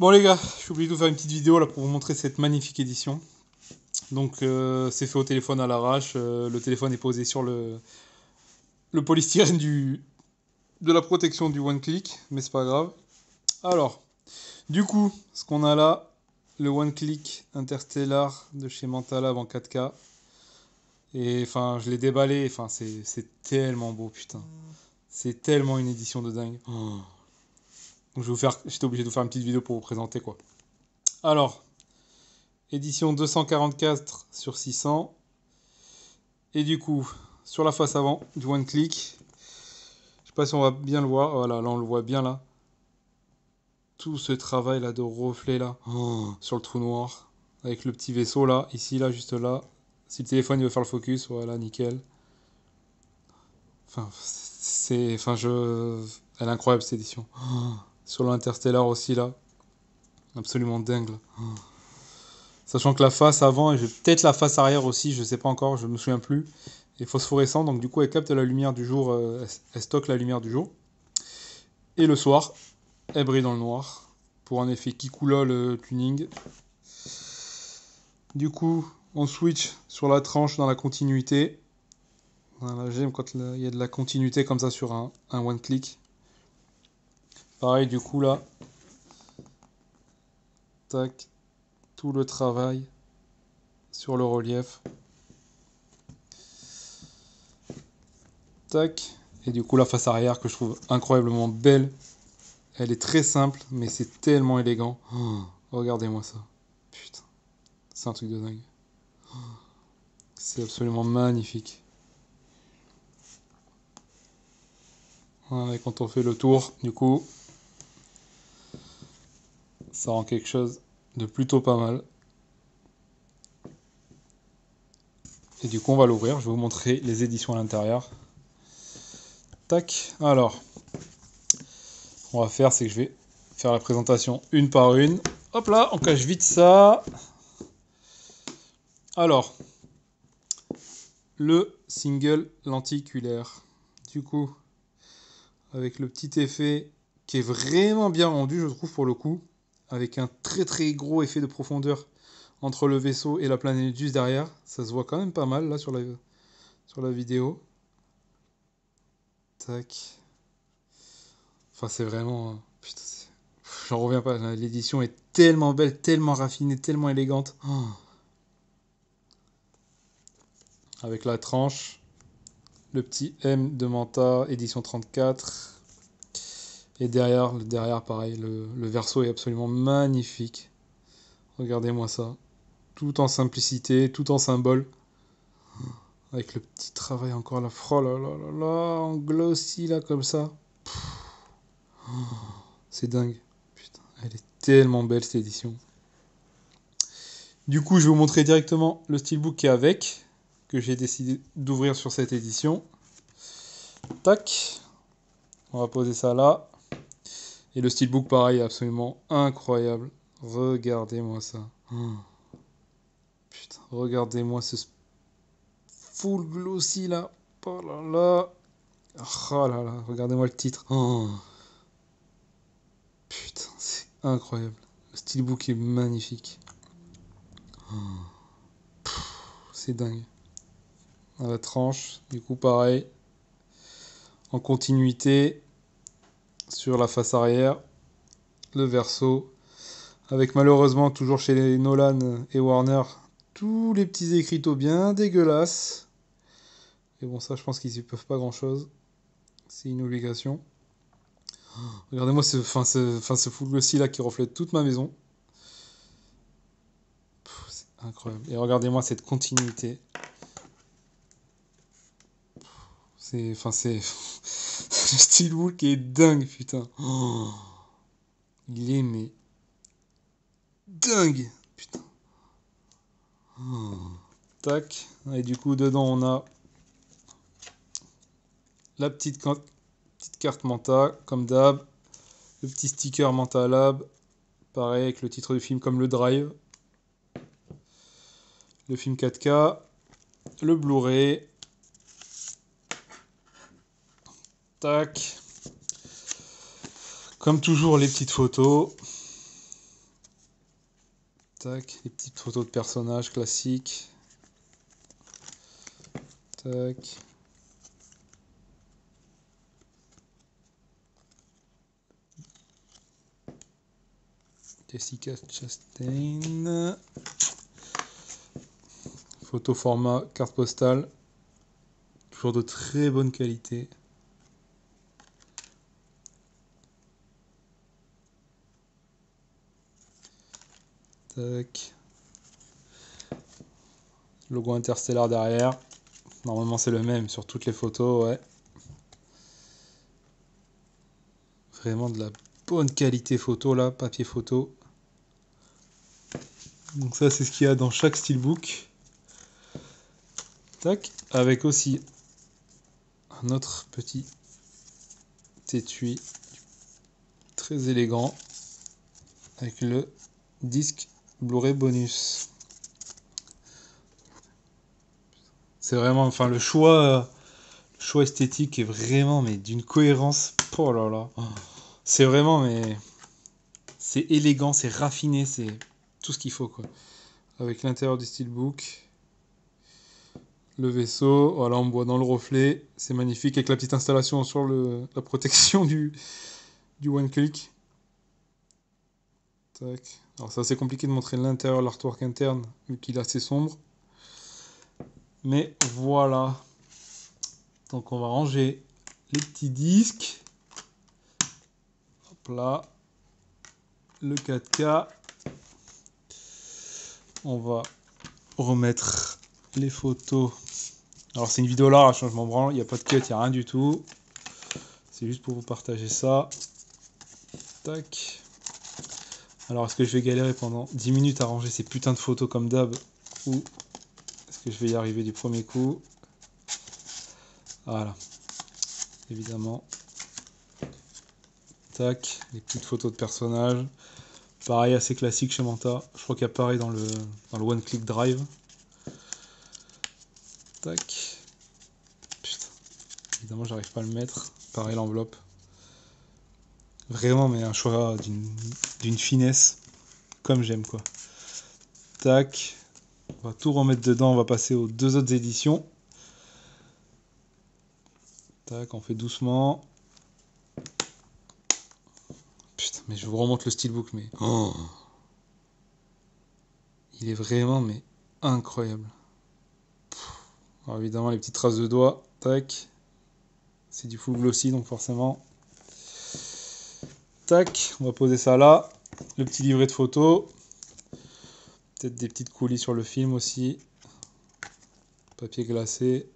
Bon les gars, je suis obligé de vous faire une petite vidéo là pour vous montrer cette magnifique édition. Donc c'est fait au téléphone à l'arrache. Le téléphone est posé sur le polystyrène de la protection du One Click, mais c'est pas grave. Alors, du coup, ce qu'on a là, le One Click Interstellar de chez Mentalab en 4K. Et enfin, je l'ai déballé, enfin c'est tellement beau, putain. C'est tellement une édition de dingue. Oh. Donc j'étais obligé de vous faire une petite vidéo pour vous présenter quoi. Alors, édition 244 sur 600. Et du coup, sur la face avant du One Click, je sais pas si on va bien le voir. Voilà, là on le voit bien là. Tout ce travail là de reflet là, oh, sur le trou noir. Avec le petit vaisseau là, ici, là, juste là. Si le téléphone il veut faire le focus, voilà, nickel. Enfin, elle est incroyable cette édition. Oh, sur l'Interstellar aussi là. Absolument dingue là. Oh. Sachant que la face avant, et peut-être la face arrière aussi, je sais pas encore, je me souviens plus, est phosphorescente, donc du coup elle capte la lumière du jour, elle stocke la lumière du jour. Et le soir, elle brille dans le noir, pour un effet Kikula le tuning. Du coup, on switch sur la tranche dans la continuité. Voilà, j'aime quand il y a de la continuité comme ça sur un one click. Pareil, du coup là, tac, tout le travail sur le relief. Tac. Et du coup la face arrière que je trouve incroyablement belle. Elle est très simple, mais c'est tellement élégant. Oh, regardez-moi ça. Putain, c'est un truc de dingue. C'est absolument magnifique. Voilà, et quand on fait le tour, du coup, ça rend quelque chose de plutôt pas mal. Et du coup, on va l'ouvrir. Je vais vous montrer les éditions à l'intérieur. Tac. Alors, ce qu'on va faire, c'est que je vais faire la présentation une par une. Hop là, on cache vite ça. Alors, le single lenticulaire. Du coup, avec le petit effet qui est vraiment bien rendu, je trouve, pour le coup, avec un très très gros effet de profondeur entre le vaisseau et la planète juste derrière. Ça se voit quand même pas mal là sur la vidéo. Tac. Enfin, c'est vraiment. Putain, j'en reviens pas. L'édition est tellement belle, tellement raffinée, tellement élégante. Oh. Avec la tranche, le petit M de Manta, édition 34. Et derrière pareil, le verso est absolument magnifique. Regardez-moi ça. Tout en simplicité, tout en symbole. Avec le petit travail encore là. Oh là là là là, en glossy là, comme ça. C'est dingue. Putain, elle est tellement belle cette édition. Du coup, je vais vous montrer directement le steelbook qui est avec, que j'ai décidé d'ouvrir sur cette édition. Tac. On va poser ça là. Et le steelbook, pareil, est absolument incroyable. Regardez-moi ça. Oh, putain, regardez-moi ce full glossy là. Oh là là. Oh là là, regardez-moi le titre. Oh, putain, c'est incroyable. Le steelbook est magnifique. C'est dingue. À la tranche, du coup pareil. En continuité, sur la face arrière, le verso. Avec malheureusement, toujours chez les Nolan et Warner, tous les petits écriteaux bien dégueulasses. Et bon, ça, je pense qu'ils y peuvent pas grand-chose. C'est une obligation. Regardez-moi ce full glossy là qui reflète toute ma maison. C'est incroyable. Et regardez-moi cette continuité. C'est le steelbook est dingue, putain. Oh, il est mais dingue, putain. Oh. Tac. Et du coup, dedans, on a la petite carte Manta, comme d'hab. Le petit sticker Manta Lab. Pareil, avec le titre du film comme le Drive. Le film 4K. Le Blu-ray. Tac. Comme toujours, les petites photos. Tac, les petites photos de personnages classiques. Tac. Jessica Chastain. Photo format carte postale. Toujours de très bonne qualité. Tac. Logo Interstellar derrière. Normalement c'est le même sur toutes les photos, ouais. Vraiment de la bonne qualité photo là, papier photo. Donc ça c'est ce qu'il y a dans chaque steelbook. Tac. Avec aussi un autre petit étui très élégant avec le disque Blu-ray bonus. C'est vraiment, enfin le choix esthétique est vraiment mais d'une cohérence. Oh là là. C'est vraiment mais c'est élégant, c'est raffiné, c'est tout ce qu'il faut quoi. Avec l'intérieur du steelbook, le vaisseau, voilà on voit dans le reflet, c'est magnifique avec la petite installation sur la protection du one click. Tac. Alors c'est assez compliqué de montrer l'intérieur, l'artwork interne, vu qu'il est assez sombre. Mais voilà. Donc on va ranger les petits disques. Hop là. Le 4K. On va remettre les photos. Alors c'est une vidéo large, je m'en branle, il n'y a pas de cut, il n'y a rien du tout. C'est juste pour vous partager ça. Tac. Alors est-ce que je vais galérer pendant 10 minutes à ranger ces putains de photos comme d'hab, ou est-ce que je vais y arriver du premier coup? Voilà. Évidemment. Tac. Les petites photos de personnages. Pareil, assez classique chez Manta. Je crois qu'il y a pareil dans le One Click Drive. Tac. Putain. Évidemment, j'arrive pas à le mettre. Pareil, l'enveloppe. Vraiment, mais un choix d'une finesse. Comme j'aime, quoi. Tac. On va tout remettre dedans. On va passer aux deux autres éditions. Tac, on fait doucement. Putain, mais je vous remonte le steelbook, mais... Oh, il est vraiment, mais incroyable. Alors évidemment, les petites traces de doigts. Tac. C'est du full glossy, donc forcément. Tac, on va poser ça là. Le petit livret de photos. Peut-être des petites coulisses sur le film aussi. Papier glacé.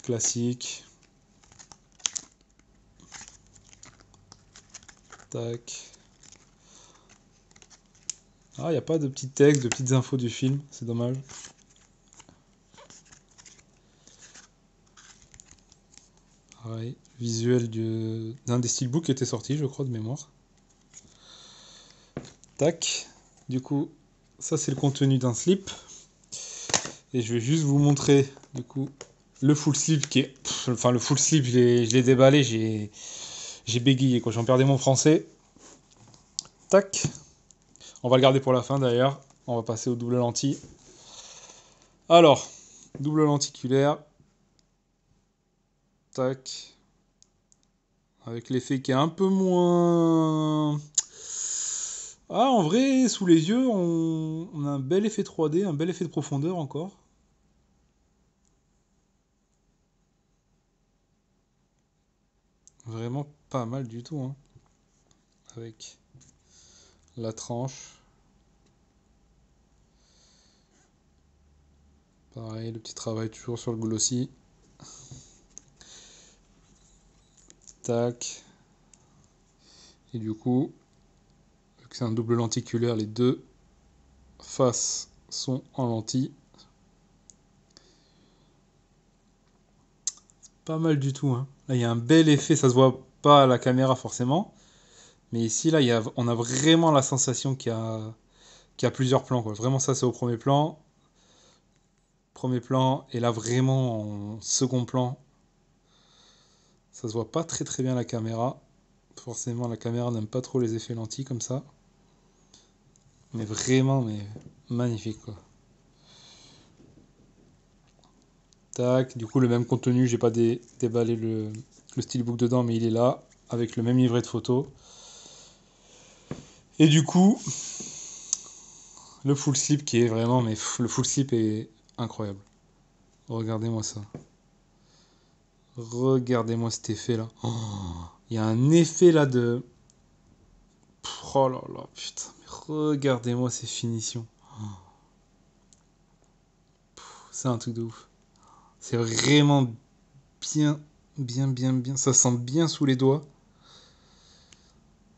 Classique. Tac. Ah, il n'y a pas de petits textes, de petites infos du film. C'est dommage. Pareil. Visuel d'un des steelbooks qui était sorti, je crois, de mémoire. Tac. Du coup, ça c'est le contenu d'un slip. Et je vais juste vous montrer, du coup, le full slip qui est... Enfin, le full slip, je l'ai déballé, j'ai bégayé, quoi. J'en perdais mon français. Tac. On va le garder pour la fin, d'ailleurs. On va passer au double lentille. Alors, double lenticulaire. Tac. Avec l'effet qui est un peu moins... Ah, en vrai, sous les yeux, on a un bel effet 3D, un bel effet de profondeur encore. Vraiment pas mal du tout, hein. Avec la tranche. Pareil, le petit travail toujours sur le glossy. Tac. Et du coup, vu que c'est un double lenticulaire, les deux faces sont en lentille. Pas mal du tout, hein. Là, il y a un bel effet, ça se voit pas à la caméra forcément. Mais ici, là, on a vraiment la sensation qu'il y a plusieurs plans, quoi. Vraiment, ça, c'est au premier plan. Premier plan, et là, vraiment en second plan. Ça se voit pas très très bien à la caméra. Forcément, la caméra n'aime pas trop les effets lentilles comme ça. Mais vraiment, mais magnifique, quoi. Tac, du coup, le même contenu, j'ai pas déballé le steelbook dedans, mais il est là, avec le même livret de photos. Et du coup, le full slip qui est vraiment, mais le full slip est incroyable. Regardez-moi ça. Regardez-moi cet effet là. Oh, il y a un effet là de. Oh là là, putain. Mais regardez-moi ces finitions. C'est un truc de ouf. C'est vraiment bien, bien, bien, bien. Ça sent bien sous les doigts.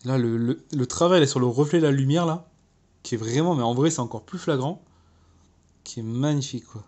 Là, le travail est sur le reflet de la lumière là. Qui est vraiment, mais en vrai, c'est encore plus flagrant. Qui est magnifique quoi.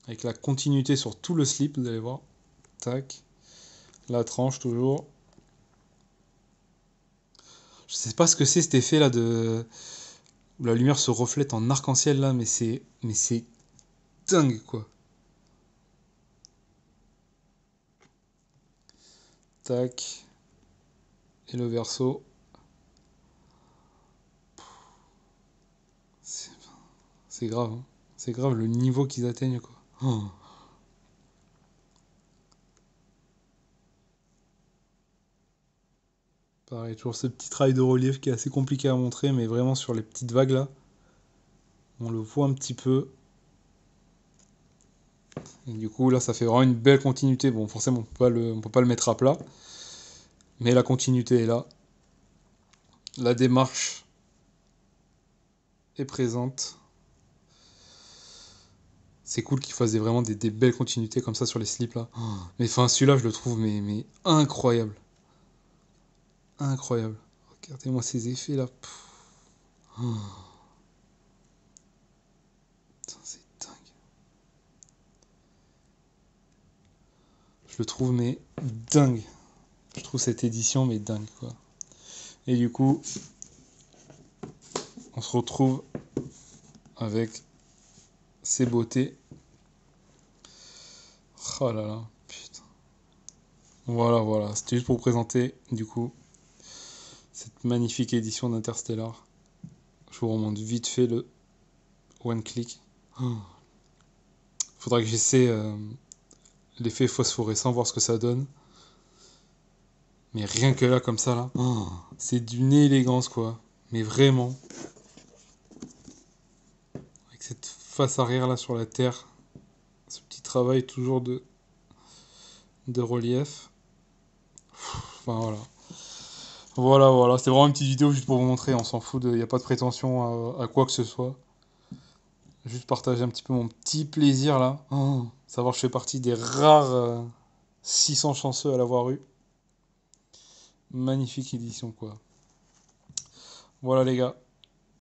Avec la continuité sur tout le slip, vous allez voir. Tac. La tranche toujours. Je sais pas ce que c'est cet effet là de. Où la lumière se reflète en arc-en-ciel là, mais c'est dingue quoi. Tac. Et le verso. C'est c'est grave, hein. C'est grave le niveau qu'ils atteignent quoi. Oh. Pareil, toujours ce petit travail de relief qui est assez compliqué à montrer, mais vraiment sur les petites vagues là, on le voit un petit peu. Et du coup là ça fait vraiment une belle continuité. Bon forcément on peut pas le mettre à plat, mais la continuité est là. La démarche est présente. C'est cool qu'ils fassent vraiment des belles continuités comme ça sur les slips là. Oh. Mais enfin celui-là je le trouve mais incroyable. Incroyable. Regardez-moi ces effets là. Oh, putain, c'est dingue. Je le trouve mais dingue. Je trouve cette édition mais dingue quoi. Et du coup, on se retrouve avec ces beautés. Oh là là, putain. Voilà, voilà. C'était juste pour vous présenter du coup cette magnifique édition d'Interstellar. Je vous remonte vite fait le one click. Oh. Faudra que j'essaie l'effet phosphorescent, voir ce que ça donne. Mais rien que là, comme ça, là, oh, c'est d'une élégance, quoi. Mais vraiment. Avec cette face arrière, là, sur la Terre. Ce petit travail toujours de relief. Enfin, voilà. Voilà, voilà. C'était vraiment une petite vidéo juste pour vous montrer. On s'en fout. Il n'y a pas de prétention à quoi que ce soit. Juste partager un petit peu mon petit plaisir, là. Oh, savoir que je fais partie des rares 600 chanceux à l'avoir eu. Magnifique édition, quoi. Voilà, les gars.